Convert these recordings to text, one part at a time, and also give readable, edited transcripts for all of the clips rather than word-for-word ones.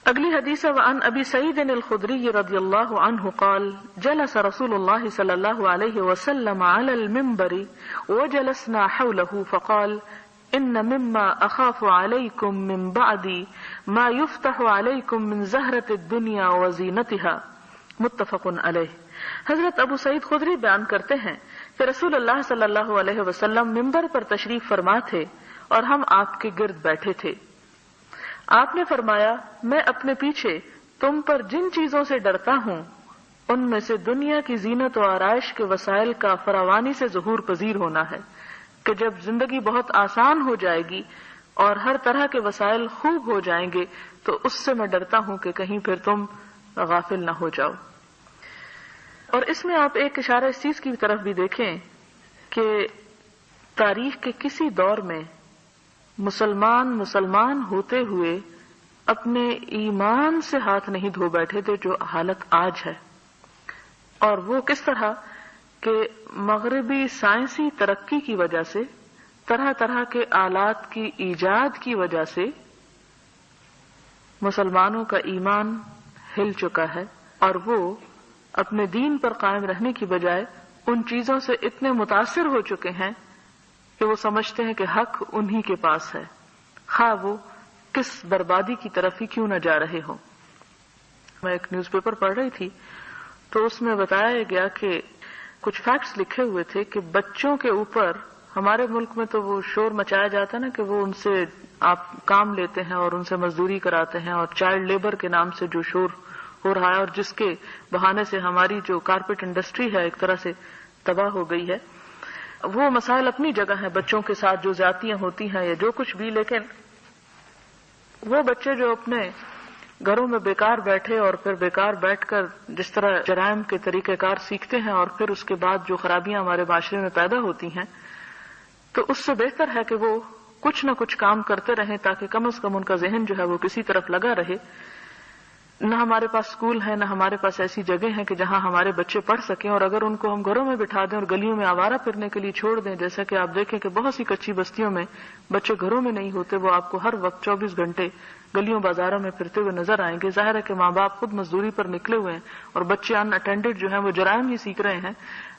اگلی حدیث وعن ابی سعید الخدری رضی اللہ عنہ قال جلس رسول اللہ صلی اللہ علیہ وسلم علی المنبر وجلسنا حوله فقال ان مما اخاف علیکم من بعدی ما یفتح علیکم من زہرة الدنیا وزینتها متفق علیہ۔ حضرت ابو سعید خدری بیان کرتے ہیں کہ رسول اللہ صلی اللہ علیہ وسلم منبر پر تشریف فرما تھے اور ہم آپ کے گرد بیٹھے تھے۔ آپ نے فرمایا میں اپنے پیچھے تم پر جن چیزوں سے ڈرتا ہوں ان میں سے دنیا کی زینت و آرائش کے وسائل کا فراوانی سے ظہور پذیر ہونا ہے، کہ جب زندگی بہت آسان ہو جائے گی اور ہر طرح کے وسائل خوب ہو جائیں گے تو اس سے میں ڈرتا ہوں کہ کہیں پھر تم غافل نہ ہو جاؤ۔ اور اس میں آپ ایک اشارہ اس چیز کی طرف بھی دیکھیں کہ تاریخ کے کسی دور میں مسلمان ہوتے ہوئے اپنے ایمان سے ہاتھ نہیں دھو بیٹھے تھے جو حالت آج ہے، اور وہ کس طرح کہ مغربی سائنسی ترقی کی وجہ سے، طرح طرح کے آلات کی ایجاد کی وجہ سے مسلمانوں کا ایمان ہل چکا ہے، اور وہ اپنے دین پر قائم رہنے کی بجائے ان چیزوں سے اتنے متاثر ہو چکے ہیں کہ وہ سمجھتے ہیں کہ حق انہی کے پاس ہے، خواہ وہ کس بربادی کی طرف ہی کیوں نہ جا رہے ہوں۔ میں ایک نیوز پیپر پڑھ رہی تھی تو اس میں بتایا گیا کہ کچھ فیکٹس لکھے ہوئے تھے کہ بچوں کے اوپر، ہمارے ملک میں تو وہ شور مچایا جاتا ہے نا کہ وہ ان سے آپ کام لیتے ہیں اور ان سے مزدوری کراتے ہیں، اور چائلڈ لیبر کے نام سے جو شور ہو رہا ہے اور جس کے بہانے سے ہماری جو کارپیٹ انڈسٹری ہے ایک طرح سے تباہ ہو گئی ہے۔ وہ مسائل اپنی جگہ ہیں، بچوں کے ساتھ جو زیادتیاں ہوتی ہیں یا جو کچھ بھی، لیکن وہ بچے جو اپنے گھروں میں بیکار بیٹھے اور پھر بیکار بیٹھ کر جس طرح جرائم کے طریقہ کار سیکھتے ہیں اور پھر اس کے بعد جو خرابیاں ہمارے معاشرے میں پیدا ہوتی ہیں، تو اس سے بہتر ہے کہ وہ کچھ نہ کچھ کام کرتے رہیں تاکہ کم از کم ان کا ذہن جو ہے وہ کسی طرف لگا رہے۔ نہ ہمارے پاس اسکول ہے، نہ ہمارے پاس ایسی جگہ ہیں کہ جہاں ہمارے بچے پڑھ سکیں، اور اگر ان کو ہم گھروں میں بٹھا دیں اور گلیوں میں آوارہ پھرنے کے لیے چھوڑ دیں، جیسا کہ آپ دیکھیں کہ بہت سی کچی بستیوں میں بچے گھروں میں نہیں ہوتے، وہ آپ کو ہر وقت 24 گھنٹے گلیوں بازاروں میں پھرتے ہوئے نظر آئیں گے۔ ظاہر ہے کہ ماں باپ خود مزدوری پر نکلے ہوئے ہیں اور بچے ان اٹینڈڈ جو ہیں وہ جرائم ہی سیکھ رہے ہیں۔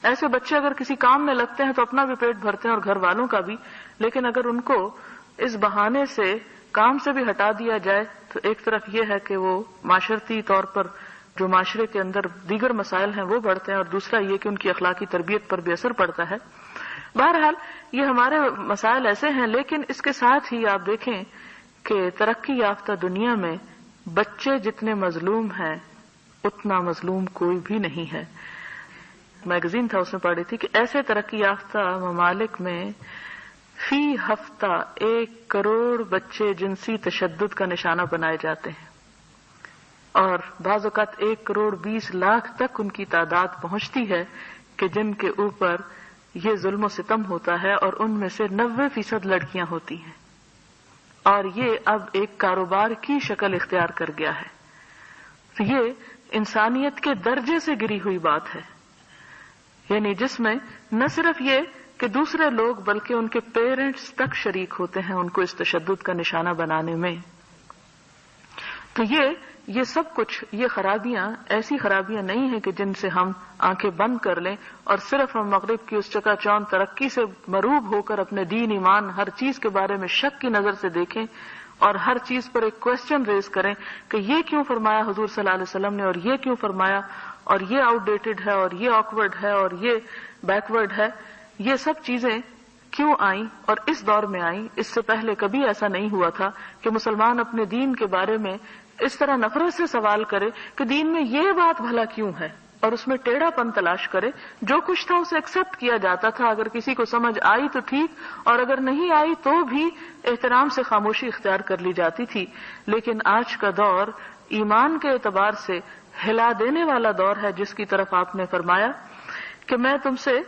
ایسے بچے اگر کسی کام میں لگتے ہیں تو اپنا بھی پیٹ بھرتے ہیں اور گھر والوں کا بھی، لیکن اگر ان کو اس بہانے سے کام سے بھی ہٹا دیا جائے تو ایک طرف یہ ہے کہ وہ معاشرتی طور پر جو معاشرے کے اندر دیگر مسائل ہیں وہ بڑھتے ہیں، اور دوسرا یہ کہ ان کی اخلاقی تربیت پر بھی اثر پڑتا ہے۔ بہرحال یہ ہمارے مسائل ایسے ہیں، لیکن اس کے ساتھ ہی آپ دیکھیں کہ ترقی یافتہ دنیا میں بچے جتنے مظلوم ہیں اتنا مظلوم کوئی بھی نہیں ہے۔ میگزین تھا، اس میں پڑھی تھی کہ ایسے ترقی یافتہ ممالک میں فی ہفتہ 1 کروڑ بچے جنسی تشدد کا نشانہ بنائے جاتے ہیں، اور بعض اوقات 1 کروڑ 20 لاکھ تک ان کی تعداد پہنچتی ہے کہ جن کے اوپر یہ ظلم و ستم ہوتا ہے، اور ان میں سے 90% لڑکیاں ہوتی ہیں، اور یہ اب ایک کاروبار کی شکل اختیار کر گیا ہے۔ تو یہ انسانیت کے درجے سے گری ہوئی بات ہے، یعنی جس میں نہ صرف یہ کہ دوسرے لوگ بلکہ ان کے پیرنٹس تک شریک ہوتے ہیں ان کو اس تشدد کا نشانہ بنانے میں۔ تو یہ سب کچھ، یہ خرابیاں ایسی خرابیاں نہیں ہیں کہ جن سے ہم آنکھیں بند کر لیں اور صرف ہم مغرب کی اس چکا چوند ترقی سے مروب ہو کر اپنے دین ایمان ہر چیز کے بارے میں شک کی نظر سے دیکھیں اور ہر چیز پر ایک کوسچن ریز کریں کہ یہ کیوں فرمایا حضور صلی اللہ علیہ وسلم نے، اور یہ کیوں فرمایا، اور یہ آؤٹ ڈیٹڈ ہے، اور یہ آکورڈ ہے، اور یہ بیکورڈ ہے۔ یہ سب چیزیں کیوں آئیں اور اس دور میں آئیں؟ اس سے پہلے کبھی ایسا نہیں ہوا تھا کہ مسلمان اپنے دین کے بارے میں اس طرح نفرت سے سوال کرے کہ دین میں یہ بات بھلا کیوں ہے، اور اس میں ٹیڑھا پن تلاش کرے۔ جو کچھ تھا اسے ایکسپٹ کیا جاتا تھا، اگر کسی کو سمجھ آئی تو ٹھیک، اور اگر نہیں آئی تو بھی احترام سے خاموشی اختیار کر لی جاتی تھی۔ لیکن آج کا دور ایمان کے اعتبار سے ہلا دینے والا دور ہے، جس کی طرف آپ نے فرمایا کہ میں تم سے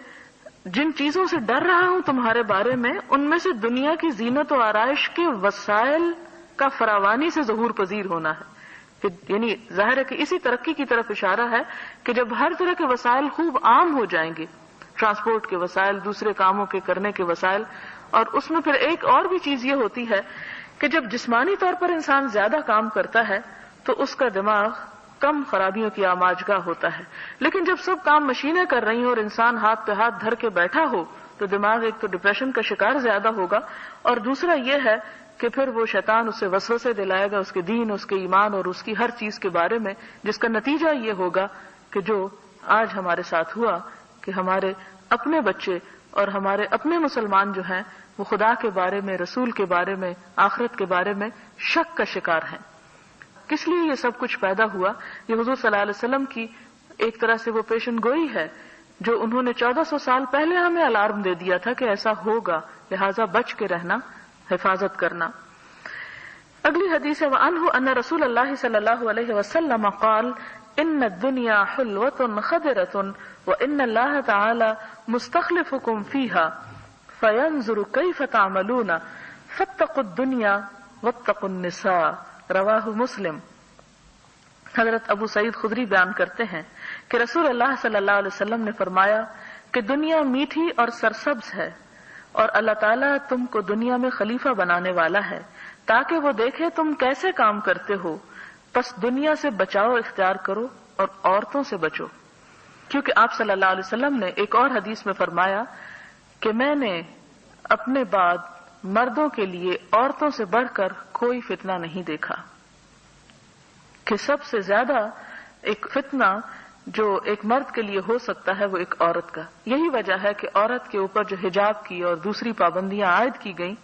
جن چیزوں سے ڈر رہا ہوں تمہارے بارے میں، ان میں سے دنیا کی زینت و آرائش کے وسائل کا فراوانی سے ظہور پذیر ہونا ہے۔ یعنی ظاہر ہے کہ اسی ترقی کی طرف اشارہ ہے کہ جب ہر طرح کے وسائل خوب عام ہو جائیں گے، ٹرانسپورٹ کے وسائل، دوسرے کاموں کے کرنے کے وسائل، اور اس میں پھر ایک اور بھی چیز یہ ہوتی ہے کہ جب جسمانی طور پر انسان زیادہ کام کرتا ہے تو اس کا دماغ کم خرابیوں کی آماجگاہ ہوتا ہے. لیکن جب سب کام مشینیں کر رہی ہوں اور انسان ہاتھ پہ ہاتھ دھر کے بیٹھا ہو تو دماغ ایک تو ڈپریشن کا شکار زیادہ ہوگا، اور دوسرا یہ ہے کہ پھر وہ شیطان اسے وسوسے دلائے گا اس کے دین، اس کے ایمان اور اس کی ہر چیز کے بارے میں، جس کا نتیجہ یہ ہوگا کہ جو آج ہمارے ساتھ ہوا کہ ہمارے اپنے بچے اور ہمارے اپنے مسلمان جو ہیں وہ خدا کے بارے میں، رسول کے بارے میں، آخرت کے بارے میں شک کا شکار ہیں. کس لیے یہ سب کچھ پیدا ہوا؟ یہ حضور صلی اللہ علیہ وسلم کی ایک طرح سے وہ پیشن گوئی ہے جو انہوں نے 1400 سال پہلے ہمیں الارم دے دیا تھا کہ ایسا ہوگا، لہذا بچ کے رہنا، حفاظت کرنا. اگلی حدیث ہے وعنہ ان رسول اللہ صلی اللہ علیہ وسلم قال ان الدنیا حلوۃ خضرۃ وان اللہ تعالی مستخلفکم فیہا فینظر کیف تعملون فاتقوا الدنیا واتقوا النساء. رواہ مسلم. حضرت ابو سعید خدری بیان کرتے ہیں کہ رسول اللہ صلی اللہ علیہ وسلم نے فرمایا کہ دنیا میٹھی اور سرسبز ہے اور اللہ تعالیٰ تم کو دنیا میں خلیفہ بنانے والا ہے تاکہ وہ دیکھے تم کیسے کام کرتے ہو، پس دنیا سے بچاؤ اختیار کرو اور عورتوں سے بچو. کیونکہ آپ صلی اللہ علیہ وسلم نے ایک اور حدیث میں فرمایا کہ میں نے اپنے بعد مردوں کے لیے عورتوں سے بڑھ کر کوئی فتنہ نہیں دیکھا، کہ سب سے زیادہ ایک فتنہ جو ایک مرد کے لیے ہو سکتا ہے وہ ایک عورت کا. یہی وجہ ہے کہ عورت کے اوپر جو حجاب کی اور دوسری پابندیاں عائد کی گئیں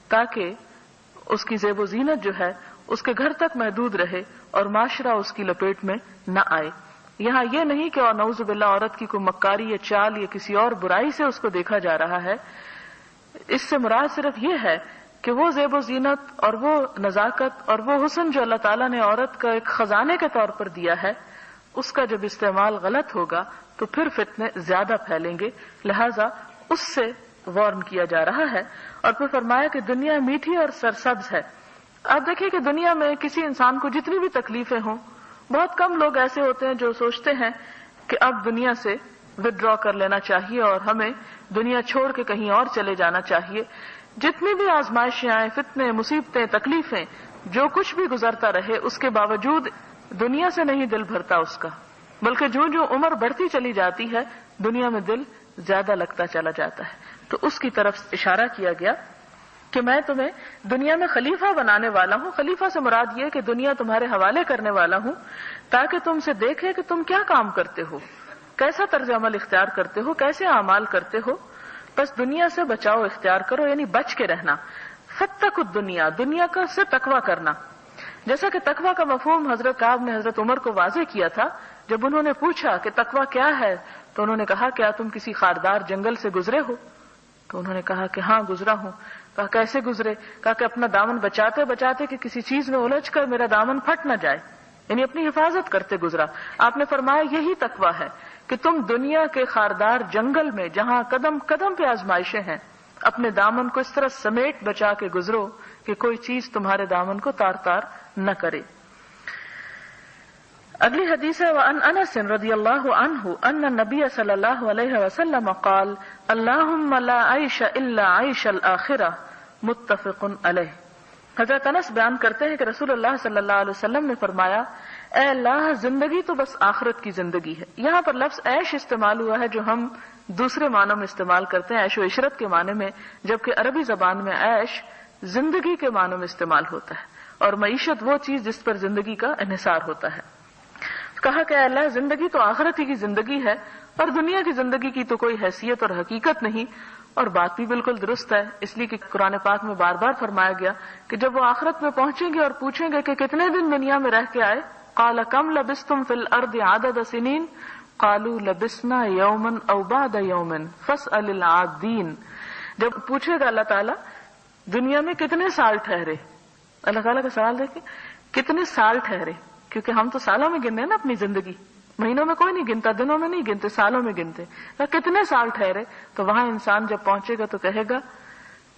تاکہ اس کی زیب و زینت جو ہے اس کے گھر تک محدود رہے اور معاشرہ اس کی لپیٹ میں نہ آئے. یہاں یہ نہیں کہ اور نعوذ باللہ عورت کی کوئی مکاری یا چال یا کسی اور برائی سے اس کو دیکھا جا رہا ہے. اس سے مراد صرف یہ ہے کہ وہ زیب و زینت اور وہ نزاکت اور وہ حسن جو اللہ تعالیٰ نے عورت کا ایک خزانے کے طور پر دیا ہے، اس کا جب استعمال غلط ہوگا تو پھر فتنے زیادہ پھیلیں گے، لہذا اس سے وارن کیا جا رہا ہے. اور پھر فرمایا کہ دنیا میٹھی اور سرسبز ہے. آپ دیکھیں کہ دنیا میں کسی انسان کو جتنی بھی تکلیفیں ہوں، بہت کم لوگ ایسے ہوتے ہیں جو سوچتے ہیں کہ اب دنیا سے ودرا کر لینا چاہیے اور ہمیں دنیا چھوڑ کے کہیں اور چلے جانا چاہیے. جتنی بھی آزمائشیں آئیں، فتنے، مصیبتیں، تکلیفیں، جو کچھ بھی گزرتا رہے، اس کے باوجود دنیا سے نہیں دل بھرتا اس کا، بلکہ جو جو عمر بڑھتی چلی جاتی ہے دنیا میں دل زیادہ لگتا چلا جاتا ہے. تو اس کی طرف اشارہ کیا گیا کہ میں تمہیں دنیا میں خلیفہ بنانے والا ہوں. خلیفہ سے مراد یہ کہ دنیا تمہارے حوالے کرنے والا ہوں تاکہ تم سے دیکھے کہ تم کیا کام کرتے ہو، کیسا طرز عمل اختیار کرتے ہو، کیسے اعمال کرتے ہو. بس دنیا سے بچاؤ اختیار کرو، یعنی بچ کے رہنا. فاتقوا الدنیا، دنیا کا سے تقوی کرنا. جیسا کہ تقوی کا مفہوم حضرت کعب نے حضرت عمر کو واضح کیا تھا جب انہوں نے پوچھا کہ تقوی کیا ہے تو انہوں نے کہا کیا تم کسی خاردار جنگل سے گزرے ہو؟ تو انہوں نے کہا کہ ہاں گزرا ہوں. کہا کیسے گزرے؟ کہا کہ اپنا دامن بچاتے بچاتے کہ کسی چیز میں الجھ کر میرا دامن پھٹ نہ جائے، یعنی اپنی حفاظت کرتے گزرا. آپ نے فرمایا یہی تقوی ہے کہ تم دنیا کے خاردار جنگل میں جہاں قدم قدم پہ آزمائشیں ہیں اپنے دامن کو اس طرح سمیٹ بچا کے گزرو کہ کوئی چیز تمہارے دامن کو تار تار نہ کرے. اگلی حدیث ہے وعن انس رضی اللہ عنہ ان النبی صلی اللہ علیہ وسلم قال اللہم لا عیش الا عیش الآخرہ متفق علیہ. حضرت انس بیان کرتے ہیں کہ رسول اللہ صلی اللہ علیہ وسلم نے فرمایا اے اللہ زندگی تو بس آخرت کی زندگی ہے. یہاں پر لفظ عیش استعمال ہوا ہے جو ہم دوسرے معنوں میں استعمال کرتے ہیں عیش و عشرت کے معنی میں، جبکہ عربی زبان میں عیش زندگی کے معنوں میں استعمال ہوتا ہے اور معیشت وہ چیز جس پر زندگی کا انحصار ہوتا ہے. کہا کہ اے اللہ زندگی تو آخرت ہی کی زندگی ہے اور دنیا کی زندگی کی تو کوئی حیثیت اور حقیقت نہیں. اور بات بھی بالکل درست ہے، اس لیے کہ قرآن پاک میں بار بار فرمایا گیا کہ جب وہ آخرت میں پہنچیں گے اور پوچھیں گے کہ کتنے دن دنیا میں رہ کے آئے، قال کم لبستم فی الارض عدد سنین قالوا لبسنا یوما او بعد یوم فاسأل العادین. جب پوچھے گا اللہ تعالیٰ دنیا میں کتنے سال ٹھہرے، اللہ تعالیٰ کا سوال دیکھیں کتنے سال ٹھہرے، کیونکہ ہم تو سالوں میں گنتے ہیں نا اپنی زندگی، مہینوں میں کوئی نہیں گنتا، دنوں میں نہیں گنتے، سالوں میں گنتے. کتنے سال ٹھہرے؟ تو وہاں انسان جب پہنچے گا تو کہے گا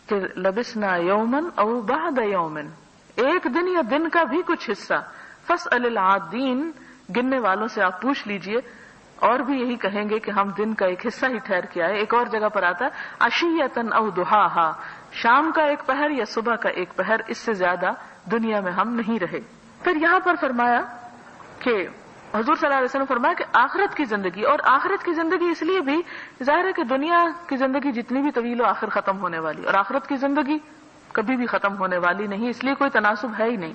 کہ لبسنا یومن او بعد یومن، ایک دن یا دن کا بھی کچھ حصہ. فاسأل العادین، گننے والوں سے آپ پوچھ لیجئے. اور بھی یہی کہیں گے کہ ہم دن کا ایک حصہ ہی ٹھہر کے آئے. ایک اور جگہ پر آتا ہے عشیۃ او ضحاہا، شام کا ایک پہر یا صبح کا ایک پہر، اس سے زیادہ دنیا میں ہم نہیں رہے. پھر یہاں پر فرمایا کہ حضور صلی اللہ علیہ وسلم فرمایا کہ آخرت کی زندگی، اور آخرت کی زندگی اس لیے بھی ظاہر ہے کہ دنیا کی زندگی جتنی بھی طویل ہو آخر ختم ہونے والی، اور آخرت کی زندگی کبھی بھی ختم ہونے والی نہیں، اس لیے کوئی تناسب ہے ہی نہیں۔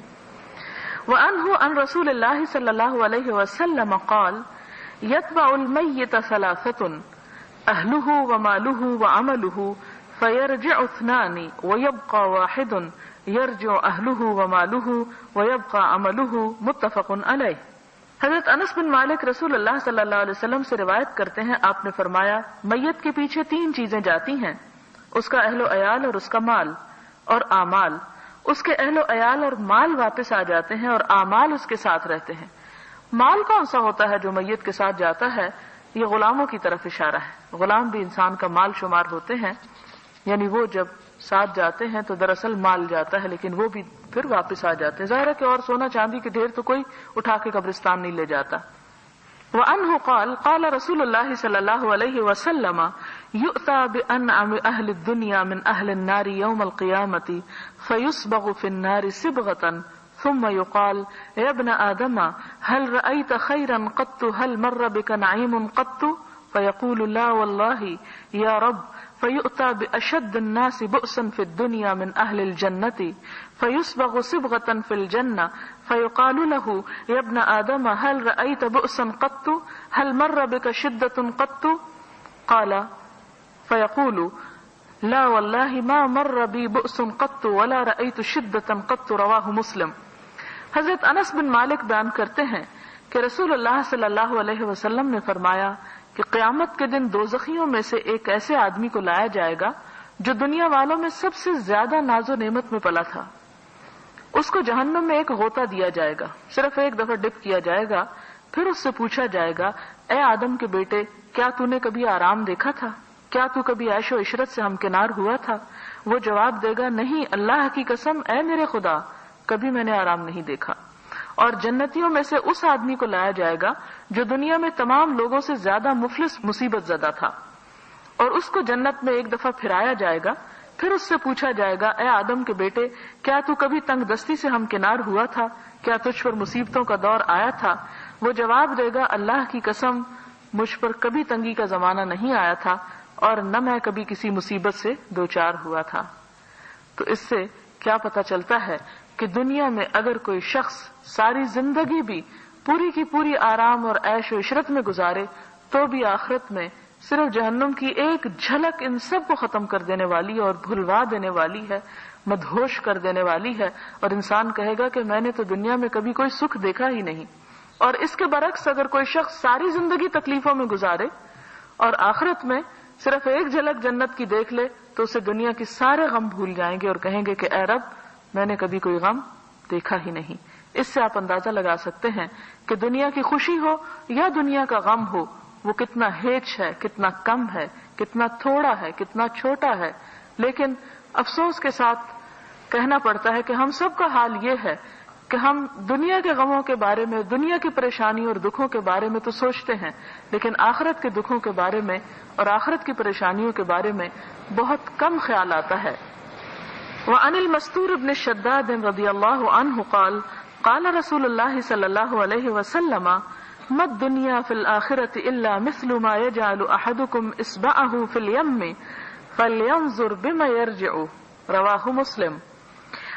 وعنہ عن رسول اللہ صلی اللہ علیہ وسلم قال یتبع المیت ثلاثۃ اہلہ ومالہ وعملہ فیرجع اثنان ویبقى واحد یرجع اہلہ ومالہ ویبقى عملہ، متفق علیہ۔ حضرت انس بن مالک رسول اللہ صلی اللہ علیہ وسلم سے روایت کرتے ہیں، آپ نے فرمایا میت کے پیچھے 3 چیزیں جاتی ہیں، اس کا اہل و عیال اور اس کا مال اور اعمال۔ اس کے اہل و عیال اور مال واپس آ جاتے ہیں اور اعمال اس کے ساتھ رہتے ہیں۔ مال کون سا ہوتا ہے جو میت کے ساتھ جاتا ہے؟ یہ غلاموں کی طرف اشارہ ہے، غلام بھی انسان کا مال شمار ہوتے ہیں، یعنی وہ جب ساتھ جاتے ہیں تو دراصل مال جاتا ہے لیکن وہ بھی پھر واپس آ جاتے ہیں۔ ظاہر ہے کہ اور سونا چاندی کے ڈھیر تو کوئی اٹھا کے قبرستان نہیں لے جاتا۔ وعنہ قال قال رسول اللہ صلی اللہ علیہ وسلم یؤتى بانعم اہل الدنیا من اہل النار یوم القیامۃ فیصبغ فی النار صبغۃ ثم يقال يا ابن آدم هل رأيت خيرا قط هل مر بك نعيم قط فيقول لا والله يا رب فيؤتى بأشد الناس بؤسا في الدنيا من أهل الجنة فيصبغ صبغة في الجنة فيقال له يا ابن آدم هل رأيت بؤسا قط هل مر بك شدة قط قال فيقول لا والله ما مر بي بؤس قط ولا رأيت شدة قط، رواه مسلم۔ حضرت انس بن مالک بیان کرتے ہیں کہ رسول اللہ صلی اللہ علیہ وسلم نے فرمایا کہ قیامت کے دن دوزخیوں میں سے ایک ایسے آدمی کو لایا جائے گا جو دنیا والوں میں سب سے زیادہ ناز و نعمت میں پلا تھا۔ اس کو جہنم میں ایک غوطہ دیا جائے گا، صرف ایک دفعہ ڈپ کیا جائے گا، پھر اس سے پوچھا جائے گا اے آدم کے بیٹے کیا تو نے کبھی آرام دیکھا تھا؟ کیا تو کبھی عیش و عشرت سے ہمکنار ہوا تھا؟ وہ جواب دے گا نہیں اللہ کی قسم اے میرے خدا کبھی میں نے آرام نہیں دیکھا۔ اور جنتیوں میں سے اس آدمی کو لایا جائے گا جو دنیا میں تمام لوگوں سے زیادہ مفلس مصیبت زدہ تھا، اور اس کو جنت میں ایک دفعہ پھرایا جائے گا، پھر اس سے پوچھا جائے گا اے آدم کے بیٹے کیا تو کبھی تنگ دستی سے ہمکنار ہوا تھا؟ کیا تجھ پر مصیبتوں کا دور آیا تھا؟ وہ جواب دے گا اللہ کی قسم مجھ پر کبھی تنگی کا زمانہ نہیں آیا تھا اور نہ میں کبھی کسی مصیبت سے دوچار ہوا تھا۔ تو اس سے کیا پتہ چلتا ہے کہ دنیا میں اگر کوئی شخص ساری زندگی بھی پوری کی پوری آرام اور عیش و عشرت میں گزارے تو بھی آخرت میں صرف جہنم کی ایک جھلک ان سب کو ختم کر دینے والی اور بھلوا دینے والی ہے، مدہوش کر دینے والی ہے، اور انسان کہے گا کہ میں نے تو دنیا میں کبھی کوئی سکھ دیکھا ہی نہیں۔ اور اس کے برعکس اگر کوئی شخص ساری زندگی تکلیفوں میں گزارے اور آخرت میں صرف ایک جھلک جنت کی دیکھ لے تو اسے دنیا کے سارے غم بھول جائیں گے اور کہیں گے کہ اے رب میں نے کبھی کوئی غم دیکھا ہی نہیں۔ اس سے آپ اندازہ لگا سکتے ہیں کہ دنیا کی خوشی ہو یا دنیا کا غم ہو وہ کتنا ہیچ ہے، کتنا کم ہے، کتنا تھوڑا ہے، کتنا چھوٹا ہے۔ لیکن افسوس کے ساتھ کہنا پڑتا ہے کہ ہم سب کا حال یہ ہے کہ ہم دنیا کے غموں کے بارے میں، دنیا کی پریشانیوں اور دکھوں کے بارے میں تو سوچتے ہیں لیکن آخرت کے دکھوں کے بارے میں اور آخرت کی پریشانیوں کے بارے میں بہت کم خیال آتا ہے۔ وعن المستور بن الشداد رضی اللہ عنہ قال قال رسول اللہ صلی اللہ علیہ وسلم ما الدنيا في الآخرة إلا مثل ما يجعل أحدكم إصبعه في اليم فلينظر بما يرجع، رواہ مسلم۔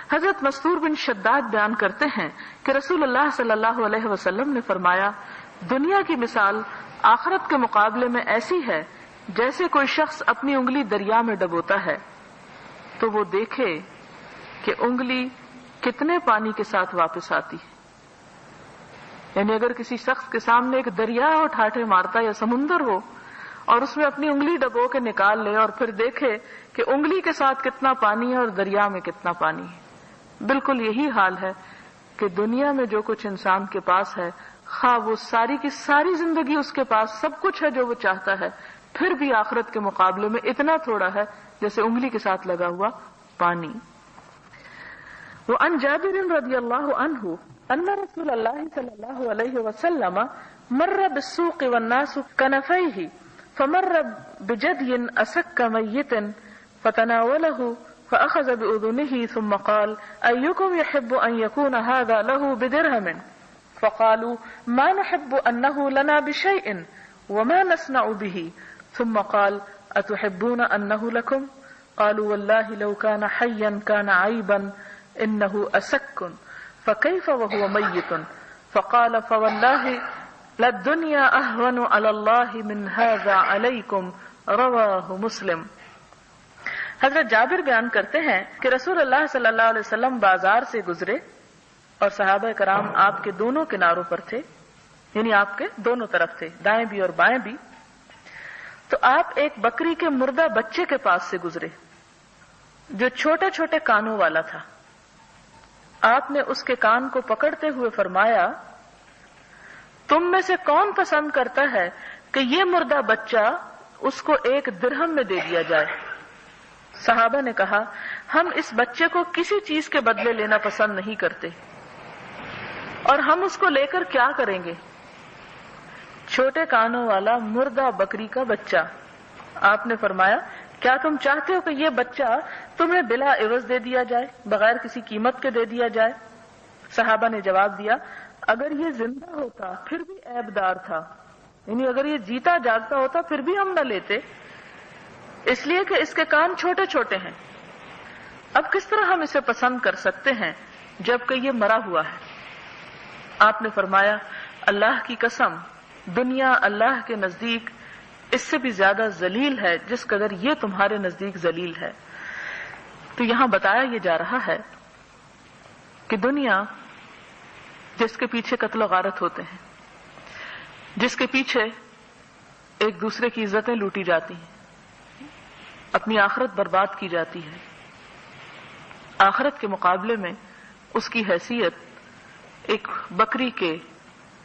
حضرت مستور بن شداد بیان کرتے ہیں کہ رسول اللہ صلی اللہ علیہ وسلم نے فرمایا دنیا کی مثال آخرت کے مقابلے میں ایسی ہے جیسے کوئی شخص اپنی انگلی دریا میں ڈبوتا ہے تو وہ دیکھے کہ انگلی کتنے پانی کے ساتھ واپس آتی ہے۔ یعنی اگر کسی شخص کے سامنے ایک دریا ہو ٹھاٹھے مارتا یا سمندر ہو اور اس میں اپنی انگلی ڈبو کے نکال لے اور پھر دیکھے کہ انگلی کے ساتھ کتنا پانی ہے اور دریا میں کتنا پانی ہے، بالکل یہی حال ہے کہ دنیا میں جو کچھ انسان کے پاس ہے خواہ وہ ساری کی ساری زندگی اس کے پاس سب کچھ ہے جو وہ چاہتا ہے، پھر بھی آخرت کے مقابلے میں اتنا تھوڑا ہے جیسے انگلی کے ساتھ لگا ہوا پانی۔ وعن جابر رضی اللہ عنہ ان رسول اللہ صلی اللہ علیہ وسلم مر بالسوق والناس كنفيه فمر بجدي أسك ميت فتناوله فأخذ بأذنه ثم قال أيكم يحب أن يكون هذا له بدرهم فقالوا ما نحب أنه لنا بشيء وما نصنع به ثم قال أتحبون أنه لكم قالوا والله لو كان حيا كان عيبا إنه أسك فكيف وهو ميت فقال فوالله للدنيا أهون على الله من هذا عليكم رواہ مسلم۔ حضرت جابر بیان کرتے ہیں کہ رسول اللہ صلی اللہ علیہ وسلم بازار سے گزرے اور صحابہ کرام آپ کے دونوں کناروں پر تھے، یعنی آپ کے دونوں طرف تھے، دائیں بھی اور بائیں بھی۔ تو آپ ایک بکری کے مردہ بچے کے پاس سے گزرے جو چھوٹے چھوٹے کانوں والا تھا۔ آپ نے اس کے کان کو پکڑتے ہوئے فرمایا تم میں سے کون پسند کرتا ہے کہ یہ مردہ بچہ اس کو 1 درہم میں دے دیا جائے؟ صحابہ نے کہا ہم اس بچے کو کسی چیز کے بدلے لینا پسند نہیں کرتے، اور ہم اس کو لے کر کیا کریں گے؟ چھوٹے کانوں والا مردہ بکری کا بچہ۔ آپ نے فرمایا کیا تم چاہتے ہو کہ یہ بچہ تمہیں بلا عوض دے دیا جائے، بغیر کسی قیمت کے دے دیا جائے؟ صحابہ نے جواب دیا اگر یہ زندہ ہوتا پھر بھی عیب دار تھا، یعنی اگر یہ جیتا جاگتا ہوتا پھر بھی ہم نہ لیتے، اس لیے کہ اس کے کان چھوٹے چھوٹے ہیں۔ اب کس طرح ہم اسے پسند کر سکتے ہیں جبکہ یہ مرا ہوا ہے؟ آپ نے فرمایا اللہ کی قسم دنیا اللہ کے نزدیک اس سے بھی زیادہ ذلیل ہے جس قدر یہ تمہارے نزدیک ذلیل ہے۔ تو یہاں بتایا یہ جا رہا ہے کہ دنیا جس کے پیچھے قتل و غارت ہوتے ہیں، جس کے پیچھے ایک دوسرے کی عزتیں لوٹی جاتی ہیں، اپنی آخرت برباد کی جاتی ہے، آخرت کے مقابلے میں اس کی حیثیت ایک بکری کے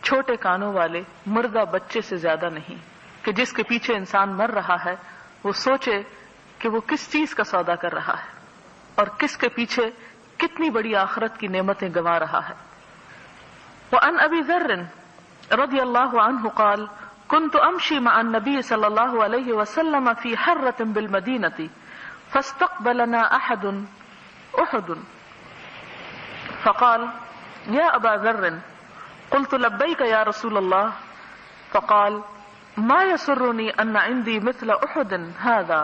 چھوٹے کانوں والے مردہ بچے سے زیادہ نہیں، کہ جس کے پیچھے انسان مر رہا ہے وہ سوچے کہ وہ کس چیز کا سودا کر رہا ہے اور کس کے پیچھے کتنی بڑی آخرت کی نعمتیں گنوا رہا ہے۔ وعن ابی ذر رضی اللہ عنہ قال كنت امشي مع النبي صلى الله عليه وسلم في حرة بالمدينة فاستقبلنا احد فقال يا ابا ذر قلت لبيك يا رسول الله فقال ما يسرني ان عندي مثل احد هذا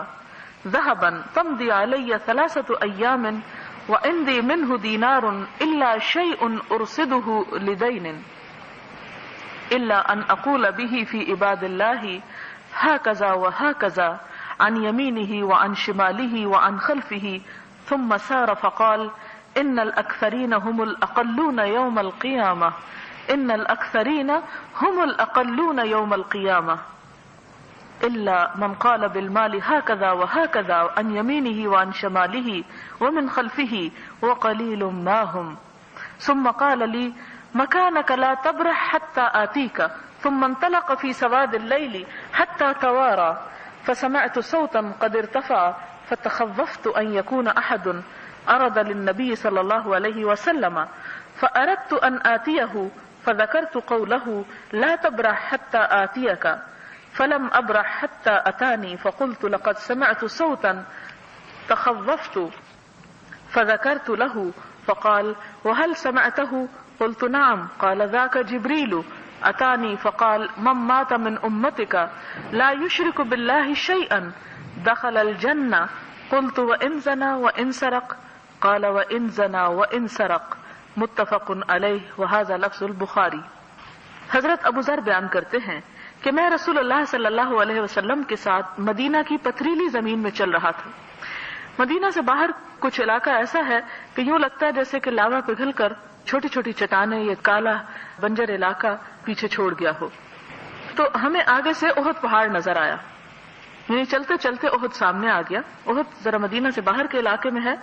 ذهبا تمضي علي 3 ايام وعندي منه دينار الا شيء ارصده لدين إلا أن أقول به في عباد الله هكذا وهكذا عن يمينه وعن شماله وعن خلفه ثم سار فقال إن الأكثرين هم الأقلون يوم القيامة إن الأكثرين هم الأقلون يوم القيامة إلا من قال بالمال هكذا وهكذا عن يمينه وعن شماله ومن خلفه وقليل ما هم ثم قال لي مكانك لا تبرح حتى آتيك ثم انطلق في سواد الليل حتى توارى فسمعت صوتا قد ارتفع فتخوفت أن يكون أحد أرد للنبي صلى الله عليه وسلم فأردت أن آتيه فذكرت قوله لا تبرح حتى آتيك فلم أبرح حتى أتاني فقلت لقد سمعت صوتا تخوفت فذكرت له فقال وهل سمعته قلت نعم قال ذاك جبريل أتاني فقال من مات من أمتك لا يشرك بالله شيئا دخل الجنة قلت وإن زنى وإن سرق قال وإن زنى وإن سرق متفق علیہ وهذا لفظ البخاری۔ حضرت ابو ذر بیان کرتے ہیں کہ میں رسول اللہ صلی اللہ علیہ وسلم کے ساتھ مدینہ کی پتھریلی زمین میں چل رہا تھا۔ مدینہ سے باہر کچھ علاقہ ایسا ہے کہ یوں لگتا ہے جیسے کہ لاوا پگھل کر چھوٹی چھوٹی چٹانیں، یہ کالا بنجر علاقہ پیچھے چھوڑ گیا ہو۔ تو ہمیں آگے سے احد پہاڑ نظر آیا، یعنی چلتے چلتے احد سامنے آ گیا۔ احد ذرا مدینہ سے باہر کے علاقے میں ہے۔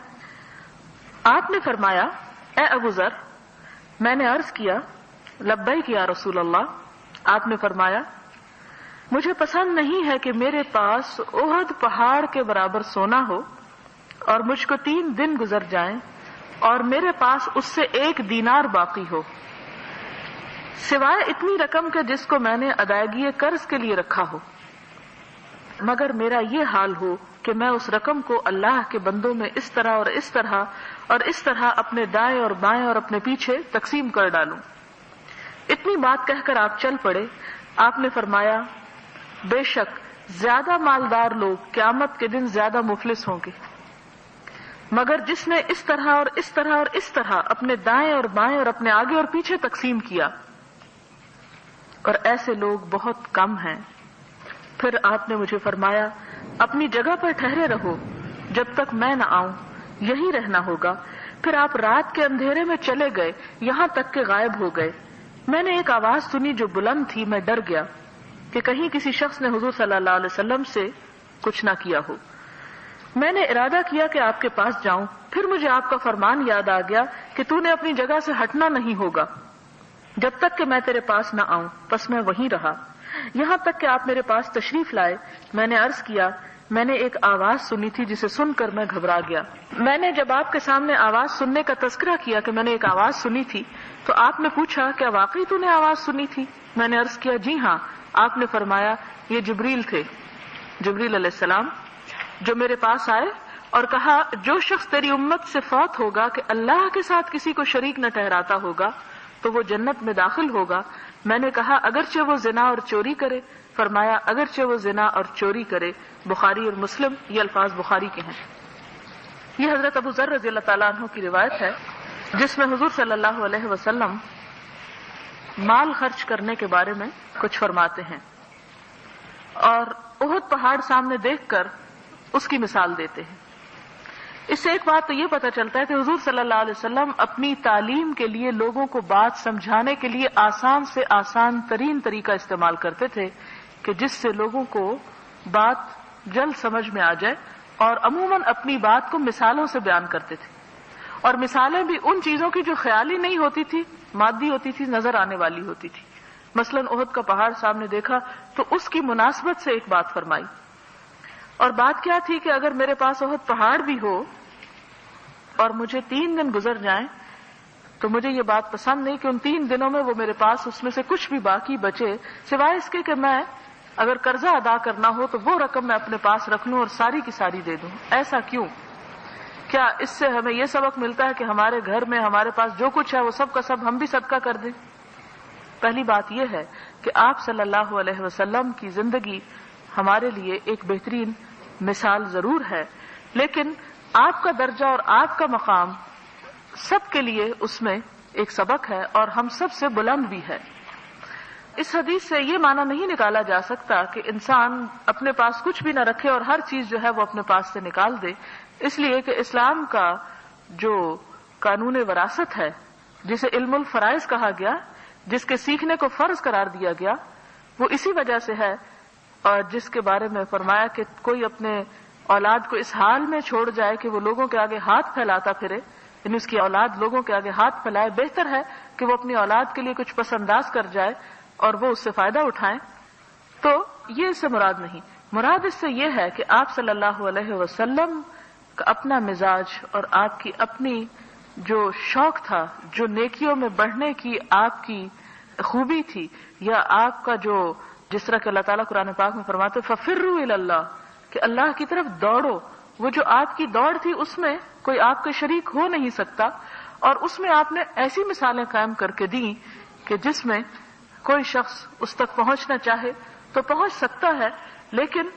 آپ نے فرمایا اے ابو ذر، میں نے عرض کیا لبیک یا رسول اللہ۔ آپ نے فرمایا مجھے پسند نہیں ہے کہ میرے پاس احد پہاڑ کے برابر سونا ہو اور مجھ کو 3 دن گزر جائیں اور میرے پاس اس سے 1 دینار باقی ہو، سوائے اتنی رقم کے جس کو میں نے ادائیگی قرض کے لیے رکھا ہو، مگر میرا یہ حال ہو کہ کہ میں اس رقم کو اللہ کے بندوں میں اس طرح اور اس طرح اور اس طرح اپنے دائیں اور بائیں اور اپنے پیچھے تقسیم کر ڈالوں۔ اتنی بات کہہ کر آپ چل پڑے۔ آپ نے فرمایا بے شک زیادہ مالدار لوگ قیامت کے دن زیادہ مفلس ہوں گے، مگر جس نے اس طرح اور اس طرح اور اس طرح اپنے دائیں اور بائیں اور اپنے آگے اور پیچھے تقسیم کیا، اور ایسے لوگ بہت کم ہیں۔ پھر آپ نے مجھے فرمایا اپنی جگہ پر ٹھہرے رہو جب تک میں نہ آؤں، یہی رہنا ہوگا۔ پھر آپ رات کے اندھیرے میں چلے گئے یہاں تک کہ غائب ہو گئے۔ میں نے ایک آواز سنی جو بلند تھی، میں ڈر گیا کہ کہیں کسی شخص نے حضور صلی اللہ علیہ وسلم سے کچھ نہ کیا ہو۔ میں نے ارادہ کیا کہ آپ کے پاس جاؤں، پھر مجھے آپ کا فرمان یاد آ گیا کہ تو نے اپنی جگہ سے ہٹنا نہیں ہوگا جب تک کہ میں تیرے پاس نہ آؤں۔ پس میں وہیں رہا یہاں تک کہ آپ میرے پاس تشریف لائے۔ میں نے عرض کیا میں نے ایک آواز سنی تھی جسے سن کر میں گھبرا گیا۔ میں نے جب آپ کے سامنے آواز سننے کا تذکرہ کیا کہ میں نے ایک آواز سنی تھی تو آپ نے پوچھا کیا واقعی تو نے آواز سنی تھی؟ میں نے عرض کیا جی ہاں۔ آپ نے فرمایا یہ جبریل تھے، جبریل علیہ السلام، جو میرے پاس آئے اور کہا جو شخص تیری امت سے فوت ہوگا کہ اللہ کے ساتھ کسی کو شریک نہ ٹھہراتا ہوگا تو وہ جنت میں داخل ہوگا۔ میں نے کہا اگرچہ وہ زنا اور چوری کرے؟ فرمایا اگرچہ وہ زنا اور چوری کرے۔ بخاری اور مسلم، یہ الفاظ بخاری کے ہیں۔ یہ حضرت ابو ذر رضی اللہ تعالیٰ عنہ کی روایت ہے جس میں حضور صلی اللہ علیہ وسلم مال خرچ کرنے کے بارے میں کچھ فرماتے ہیں اور احد پہاڑ سامنے دیکھ کر اس کی مثال دیتے ہیں۔ اس سے ایک بات تو یہ پتہ چلتا ہے کہ حضور صلی اللہ علیہ وسلم اپنی تعلیم کے لیے لوگوں کو بات سمجھانے کے لیے آسان سے آسان ترین طریقہ استعمال کرتے تھے کہ جس سے لوگوں کو بات جلد سمجھ میں آ جائے، اور عموماً اپنی بات کو مثالوں سے بیان کرتے تھے، اور مثالیں بھی ان چیزوں کی جو خیالی نہیں ہوتی تھی، مادی ہوتی تھی، نظر آنے والی ہوتی تھی۔ مثلاً احد کا پہاڑ سامنے دیکھا تو اس کی مناسبت سے ایک بات فرمائی، اور بات کیا تھی کہ اگر میرے پاس احد پہاڑ بھی ہو اور مجھے 3 دن گزر جائیں تو مجھے یہ بات پسند نہیں کہ ان 3 دنوں میں وہ میرے پاس اس میں سے کچھ بھی باقی بچے سوائے اس کے کہ میں اگر قرضہ ادا کرنا ہو تو وہ رقم میں اپنے پاس رکھ لوں اور ساری کی ساری دے دوں۔ ایسا کیوں؟ کیا اس سے ہمیں یہ سبق ملتا ہے کہ ہمارے گھر میں ہمارے پاس جو کچھ ہے وہ سب کا سب ہم بھی صدقہ کر دیں؟ پہلی بات یہ ہے کہ آپ صلی اللہ علیہ وسلم کی زندگی ہمارے لیے ایک بہترین مثال ضرور ہے، لیکن آپ کا درجہ اور آپ کا مقام سب کے لیے اس میں ایک سبق ہے اور ہم سب سے بلند بھی ہے۔ اس حدیث سے یہ معنی نہیں نکالا جا سکتا کہ انسان اپنے پاس کچھ بھی نہ رکھے اور ہر چیز جو ہے وہ اپنے پاس سے نکال دے، اس لیے کہ اسلام کا جو قانون وراثت ہے جسے علم الفرائض کہا گیا، جس کے سیکھنے کو فرض قرار دیا گیا، وہ اسی وجہ سے ہے، اور جس کے بارے میں فرمایا کہ کوئی اپنے اولاد کو اس حال میں چھوڑ جائے کہ وہ لوگوں کے آگے ہاتھ پھیلاتا پھرے، یعنی اس کی اولاد لوگوں کے آگے ہاتھ پھیلائے، بہتر ہے کہ وہ اپنی اولاد کے لیے کچھ پس انداز کر جائے اور وہ اس سے فائدہ اٹھائیں۔ تو یہ اس سے مراد نہیں، مراد اس سے یہ ہے کہ آپ صلی اللہ علیہ وسلم کا اپنا مزاج اور آپ کی اپنی جو شوق تھا، جو نیکیوں میں بڑھنے کی آپ کی خوبی تھی، یا آپ کا جو جس طرح کہ اللہ تعالیٰ قرآن پاک میں فرماتے فَفِرُّوا إِلَى اللَّهِ کہ اللہ کی طرف دوڑو، وہ جو آپ کی دوڑ تھی اس میں کوئی آپ کے شریک ہو نہیں سکتا، اور اس میں آپ نے ایسی مثالیں قائم کر کے دیں کہ جس میں کوئی شخص اس تک پہنچنا چاہے تو پہنچ سکتا ہے، لیکن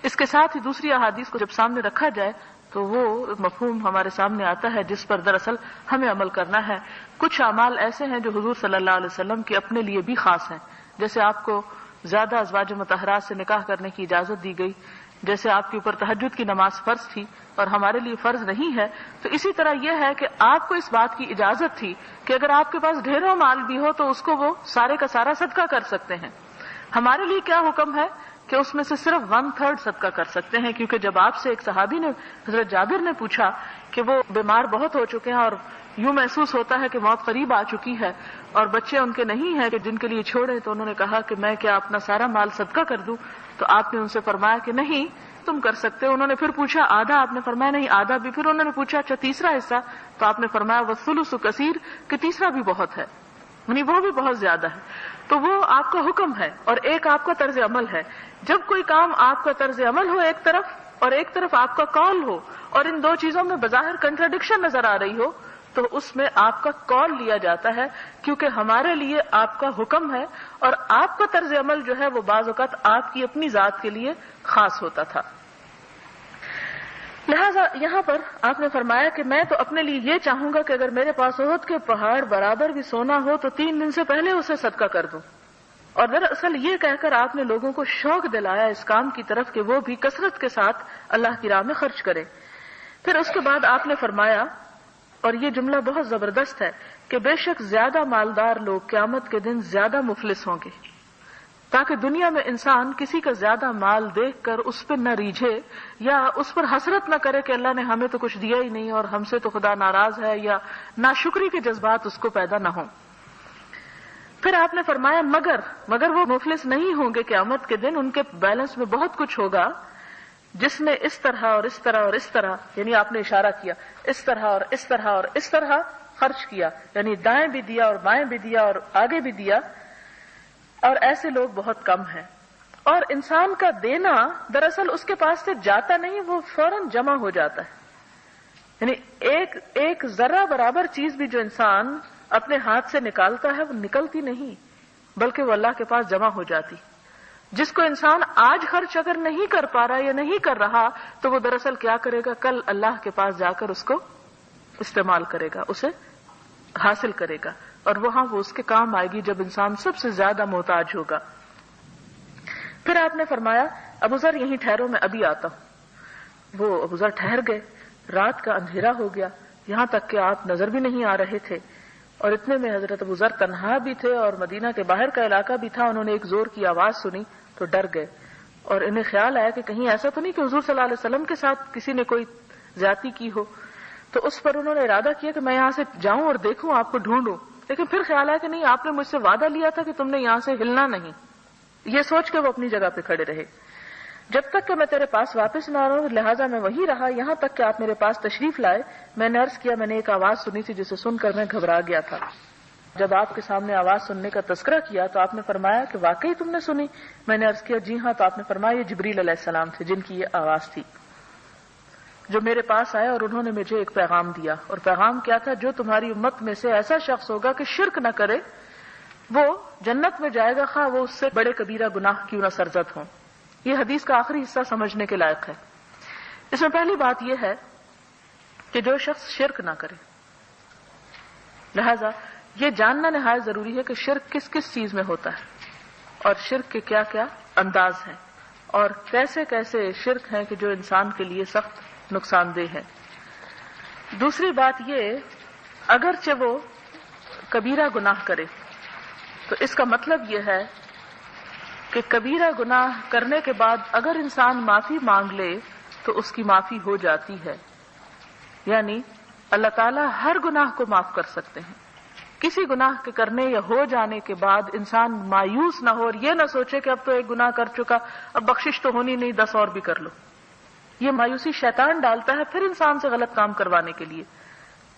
اس کے ساتھ ہی دوسری احادیث کو جب سامنے رکھا جائے تو وہ مفہوم ہمارے سامنے آتا ہے جس پر دراصل ہمیں عمل کرنا ہے۔ کچھ اعمال ایسے ہیں جو حضور صلی اللہ علیہ وسلم کے اپنے لیے بھی خاص ہیں، جیسے آپ کو زیادہ ازواج مطہرات سے نکاح کرنے کی اجازت دی گئی، جیسے آپ کے اوپر تہجد کی نماز فرض تھی اور ہمارے لیے فرض نہیں ہے، تو اسی طرح یہ ہے کہ آپ کو اس بات کی اجازت تھی کہ اگر آپ کے پاس ڈھیروں مال بھی ہو تو اس کو وہ سارے کا سارا صدقہ کر سکتے ہیں۔ ہمارے لیے کیا حکم ہے کہ اس میں سے صرف 1/3 صدقہ کر سکتے ہیں، کیونکہ جب آپ سے ایک صحابی نے حضرت جابر نے پوچھا کہ وہ بیمار بہت ہو چکے ہیں اور یوں محسوس ہوتا ہے کہ موت قریب آ چکی ہے اور بچے ان کے نہیں ہیں کہ جن کے لیے چھوڑیں، تو انہوں نے کہا کہ میں کیا اپنا سارا مال صدقہ کر دوں؟ تو آپ نے ان سے فرمایا کہ نہیں تم کر سکتے ہو۔ انہوں نے پھر پوچھا آدھا؟ آپ نے فرمایا نہیں آدھا بھی۔ پھر انہوں نے پوچھا اچھا تیسرا حصہ؟ تو آپ نے فرمایا والثلث کثیر کہ تیسرا بھی بہت ہے، یعنی وہ بھی بہت زیادہ ہے۔ تو وہ آپ کا حکم ہے اور ایک آپ کا طرز عمل ہے۔ جب کوئی کام آپ کا طرز عمل ہو ایک طرف اور ایک طرف آپ کا قول ہو اور ان دو چیزوں میں بظاہر کنٹراڈکشن نظر آ رہی ہو تو اس میں آپ کا قول لیا جاتا ہے، کیونکہ ہمارے لیے آپ کا حکم ہے اور آپ کا طرز عمل جو ہے وہ بعض اوقات آپ کی اپنی ذات کے لیے خاص ہوتا تھا۔ لہذا یہاں پر آپ نے فرمایا کہ میں تو اپنے لیے یہ چاہوں گا کہ اگر میرے پاس احد کے پہاڑ برابر بھی سونا ہو تو 3 دن سے پہلے اسے صدقہ کر دوں۔ اور دراصل یہ کہہ کر آپ نے لوگوں کو شوق دلایا اس کام کی طرف کہ وہ بھی کثرت کے ساتھ اللہ کی راہ میں خرچ کریں۔ پھر اس کے بعد آپ نے فرمایا، اور یہ جملہ بہت زبردست ہے، کہ بے شک زیادہ مالدار لوگ قیامت کے دن زیادہ مفلس ہوں گے، تاکہ دنیا میں انسان کسی کا زیادہ مال دیکھ کر اس پہ نہ ریجھے یا اس پر حسرت نہ کرے کہ اللہ نے ہمیں تو کچھ دیا ہی نہیں اور ہم سے تو خدا ناراض ہے، یا ناشکری کے جذبات اس کو پیدا نہ ہوں۔ پھر آپ نے فرمایا مگر وہ مفلس نہیں ہوں گے قیامت کے دن، ان کے بیلنس میں بہت کچھ ہوگا جس نے اس طرح اور اس طرح اور اس طرح، یعنی آپ نے اشارہ کیا اس طرح اور اس طرح اور اس طرح خرچ کیا، یعنی دائیں بھی دیا اور بائیں بھی دیا اور آگے بھی دیا، اور ایسے لوگ بہت کم ہیں۔ اور انسان کا دینا دراصل اس کے پاس سے جاتا نہیں، وہ فوراً جمع ہو جاتا ہے، یعنی ایک ذرہ برابر چیز بھی جو انسان اپنے ہاتھ سے نکالتا ہے وہ نکلتی نہیں، بلکہ وہ اللہ کے پاس جمع ہو جاتی۔ جس کو انسان آج خرچ اگر نہیں کر پا رہا یا نہیں کر رہا تو وہ دراصل کیا کرے گا، کل اللہ کے پاس جا کر اس کو استعمال کرے گا، اسے حاصل کرے گا، اور وہاں وہ اس کے کام آئے گی جب انسان سب سے زیادہ محتاج ہوگا۔ پھر آپ نے فرمایا ابو ذر یہیں ٹھہرو، میں ابھی آتا ہوں۔ وہ ابو ذر ٹھہر گئے، رات کا اندھیرا ہو گیا، یہاں تک کہ آپ نظر بھی نہیں آ رہے تھے، اور اتنے میں حضرت ابو ذر تنہا بھی تھے اور مدینہ کے باہر کا علاقہ بھی تھا۔ انہوں نے ایک زور کی آواز سنی تو ڈر گئے، اور انہیں خیال آیا کہ کہیں ایسا تو نہیں کہ حضور صلی اللہ علیہ وسلم کے ساتھ کسی نے کوئی زیادتی کی ہو۔ تو اس پر انہوں نے ارادہ کیا کہ میں یہاں سے جاؤں اور دیکھوں، آپ کو ڈھونڈوں، لیکن پھر خیال آیا کہ نہیں، آپ نے مجھ سے وعدہ لیا تھا کہ تم نے یہاں سے ہلنا نہیں۔ یہ سوچ کے وہ اپنی جگہ پہ کھڑے رہے، جب تک کہ میں تیرے پاس واپس نہ آؤں، لہٰذا میں وہیں رہا یہاں تک کہ آپ میرے پاس تشریف لائے۔ میں نے عرض کیا میں نے ایک آواز سنی تھی جسے سن کر میں گھبرا گیا تھا۔ جب آپ کے سامنے آواز سننے کا تذکرہ کیا تو آپ نے فرمایا کہ واقعی تم نے سنی؟ میں نے عرض کیا جی ہاں۔ تو آپ نے فرمایا یہ جبریل علیہ السلام تھے جن کی یہ آواز تھی، جو میرے پاس آئے اور انہوں نے مجھے ایک پیغام دیا، اور پیغام کیا تھا؟ جو تمہاری امت میں سے ایسا شخص ہوگا کہ شرک نہ کرے وہ جنت میں جائے گا، خواہ وہ اس سے بڑے کبیرہ گناہ کیوں نہ سرزد ہوں۔ یہ حدیث کا آخری حصہ سمجھنے کے لائق ہے۔ اس میں پہلی بات یہ ہے کہ جو شخص شرک نہ کرے، لہذا یہ جاننا نہایت ضروری ہے کہ شرک کس کس چیز میں ہوتا ہے، اور شرک کے کیا کیا انداز ہیں، اور کیسے کیسے شرک ہیں کہ جو انسان کے لیے سخت نقصان دہ ہیں۔ دوسری بات یہ، اگرچہ وہ کبیرہ گناہ کرے تو اس کا مطلب یہ ہے کہ کبیرہ گناہ کرنے کے بعد اگر انسان معافی مانگ لے تو اس کی معافی ہو جاتی ہے، یعنی اللہ تعالیٰ ہر گناہ کو معاف کر سکتے ہیں۔ کسی گناہ کے کرنے یا ہو جانے کے بعد انسان مایوس نہ ہو اور یہ نہ سوچے کہ اب تو ایک گناہ کر چکا، اب بخشش تو ہونی نہیں، 10 اور بھی کر لو۔ یہ مایوسی شیطان ڈالتا ہے پھر انسان سے غلط کام کروانے کے لیے۔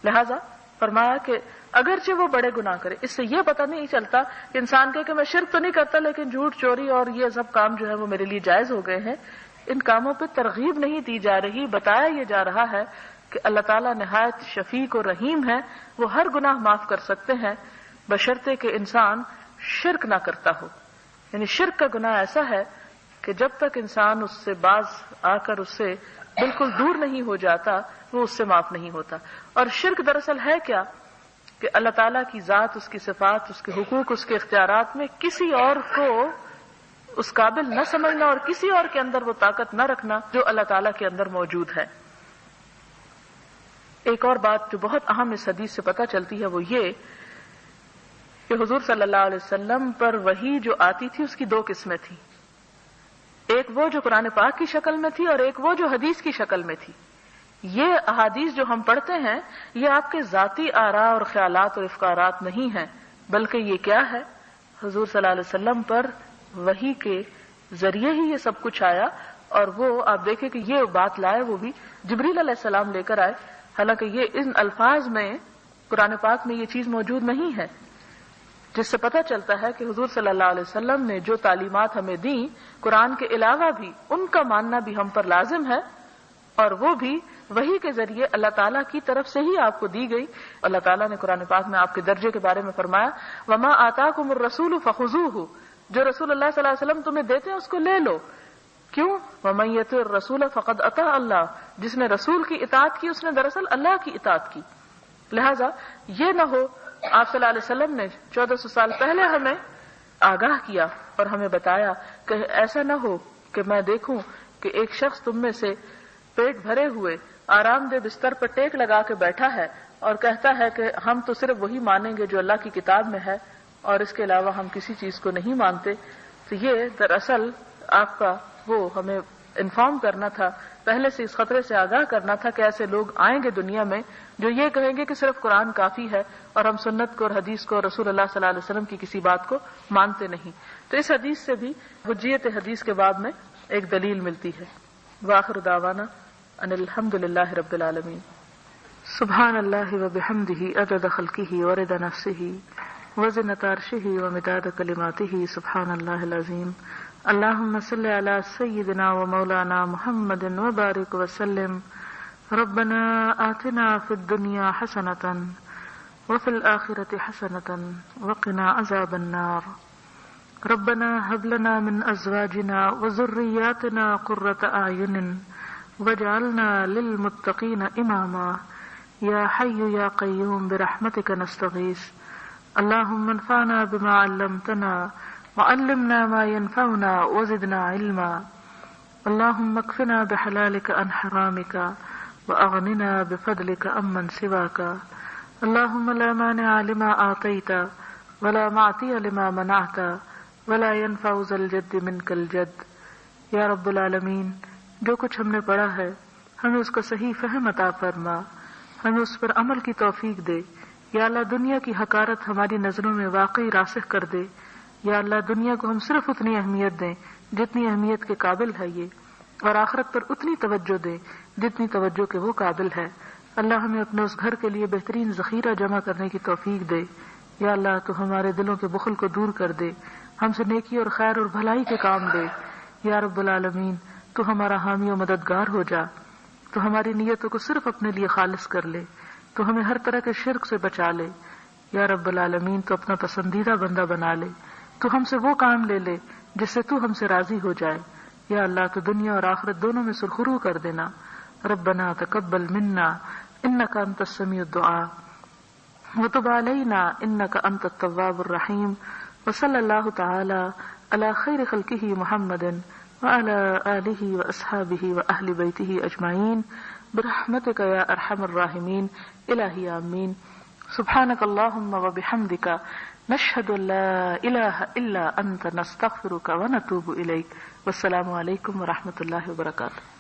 لہذا فرمایا کہ اگرچہ وہ بڑے گناہ کرے، اس سے یہ پتہ نہیں چلتا کہ انسان کہے کہ میں شرک تو نہیں کرتا لیکن جھوٹ چوری اور یہ سب کام جو ہے وہ میرے لیے جائز ہو گئے ہیں۔ ان کاموں پہ ترغیب نہیں دی جا رہی، بتایا یہ جا رہا ہے کہ اللہ تعالیٰ نہایت شفیق اور رحیم ہے، وہ ہر گناہ معاف کر سکتے ہیں بشرطے کہ انسان شرک نہ کرتا ہو۔ یعنی شرک کا گناہ ایسا ہے کہ جب تک انسان اس سے باز آ کر اس سے بالکل دور نہیں ہو جاتا وہ اس سے معاف نہیں ہوتا۔ اور شرک دراصل ہے کیا کہ اللہ تعالیٰ کی ذات، اس کی صفات، اس کے حقوق، اس کے اختیارات میں کسی اور کو اس قابل نہ سمجھنا اور کسی اور کے اندر وہ طاقت نہ رکھنا جو اللہ تعالیٰ کے اندر موجود ہے۔ ایک اور بات جو بہت اہم اس حدیث سے پتہ چلتی ہے وہ یہ کہ حضور صلی اللہ علیہ وسلم پر وحی جو آتی تھی اس کی 2 قسمیں تھیں، ایک وہ جو قرآن پاک کی شکل میں تھی اور ایک وہ جو حدیث کی شکل میں تھی۔ یہ احادیث جو ہم پڑھتے ہیں یہ آپ کے ذاتی آراء اور خیالات اور افکارات نہیں ہیں، بلکہ یہ کیا ہے؟ حضور صلی اللہ علیہ وسلم پر وحی کے ذریعے ہی یہ سب کچھ آیا، اور وہ آپ دیکھیں کہ یہ بات لائے وہ بھی جبریل علیہ السلام لے کر آئے، حالانکہ یہ ان الفاظ میں قرآن پاک میں یہ چیز موجود نہیں ہے۔ جس سے پتہ چلتا ہے کہ حضور صلی اللہ علیہ وسلم نے جو تعلیمات ہمیں دیں قرآن کے علاوہ بھی ان کا ماننا بھی ہم پر لازم ہے، اور وہ بھی وحی کے ذریعے اللہ تعالیٰ کی طرف سے ہی آپ کو دی گئی. اللہ تعالیٰ نے قرآن پاک میں آپ کے درجے کے بارے میں فرمایا وما آتاکم الرسول فخذوہ، جو رسول اللہ صلی اللہ علیہ وسلم تمہیں دیتے ہیں اس کو لے لو. کیوں؟ ومن یطع الرسول فقد اطاع اللہ، جس نے رسول کی اطاعت کی اس نے دراصل اللہ کی اطاعت کی. لہذا یہ نہ ہو، آپ صلی اللہ علیہ وسلم نے 1400 سال پہلے ہمیں آگاہ کیا اور ہمیں بتایا کہ ایسا نہ ہو کہ میں دیکھوں کہ ایک شخص تم میں سے پیٹ بھرے ہوئے آرام دہ بستر پر ٹیک لگا کے بیٹھا ہے اور کہتا ہے کہ ہم تو صرف وہی مانیں گے جو اللہ کی کتاب میں ہے اور اس کے علاوہ ہم کسی چیز کو نہیں مانتے. تو یہ دراصل آپ کا وہ ہمیں انفارم کرنا تھا، پہلے سے اس خطرے سے آگاہ کرنا تھا کہ ایسے لوگ آئیں گے دنیا میں جو یہ کہیں گے کہ صرف قرآن کافی ہے اور ہم سنت کو اور حدیث کو اور رسول اللہ صلی اللہ علیہ وسلم کی کسی بات کو مانتے نہیں. تو اس حدیث سے بھی حجیت حدیث کے باب میں ایک دلیل ملتی ہے. وآخر دعوانا ان الحمد للہ رب العالمین. سبحان اللہ وبحمدہ عدد خلقہ ورضا نفسہ وزنة عرشہ ومداد کلماتہ. سبحان اللہ العظیم. اللہم صل علی سیدنا ومولانا محمد وبارک وسلم. ربنا آتنا فی الدنیا حسنۃ وفی الآخرۃ حسنۃ وقنا عذاب النار. ربنا هب لنا من ازواجنا وذرياتنا قرة اعین واجعلنا للمتقین اماما. یا حی یا قیوم برحمتک نستغیث. اللہم انفعنا بما علمتنا وعلمنا ما ينفعنا وزدنا علما. اللهم اكفنا بحلالك عن حرامك واغننا بفضلك عمن سواك. اللهم لا مانع لما اعطيت ولا معطي لما منعت ولا ينفع ذا الجد منك الجد. یا رب العالمین، جو کچھ ہم نے پڑھا ہے ہمیں اس کا صحیح فہم عطا فرما، ہمیں اس پر عمل کی توفیق دے. یا اللہ دنیا کی حقارت ہماری نظروں میں واقعی راسخ کر دے. یا اللہ دنیا کو ہم صرف اتنی اہمیت دیں جتنی اہمیت کے قابل ہے یہ، اور آخرت پر اتنی توجہ دیں جتنی توجہ کے وہ قابل ہے. اللہ ہمیں اپنے اس گھر کے لیے بہترین ذخیرہ جمع کرنے کی توفیق دے. یا اللہ تو ہمارے دلوں کے بخل کو دور کر دے، ہم سے نیکی اور خیر اور بھلائی کے کام دے. یا رب العالمین تو ہمارا حامی و مددگار ہو جا، تو ہماری نیتوں کو صرف اپنے لیے خالص کر لے، تو ہمیں ہر طرح کے شرک سے بچا لے. یا رب العالمین تو اپنا پسندیدہ بندہ بنا لے، تو ہم سے وہ کام لے لے جس سے تو ہم سے راضی ہو جائے. یا اللہ تو دنیا اور آخرت دونوں میں سرخرو کر دینا. ربنا تقبل منا انک انت السمیع الدعاء وتب علینا انک انت التواب الرحیم. وصلی اللہ تعالی علی خیر خلقہ محمد وعلی آلہ واصحابہ واہل بیتہ اجمعین برحمتک یا ارحم الراحمین. الہی آمین. سبحانک اللہم وبحمدک نشہد ان لا الہ الا انت نستغفرک ونتوب الیک. والسلام علیکم ورحمۃ اللہ وبرکاتہ.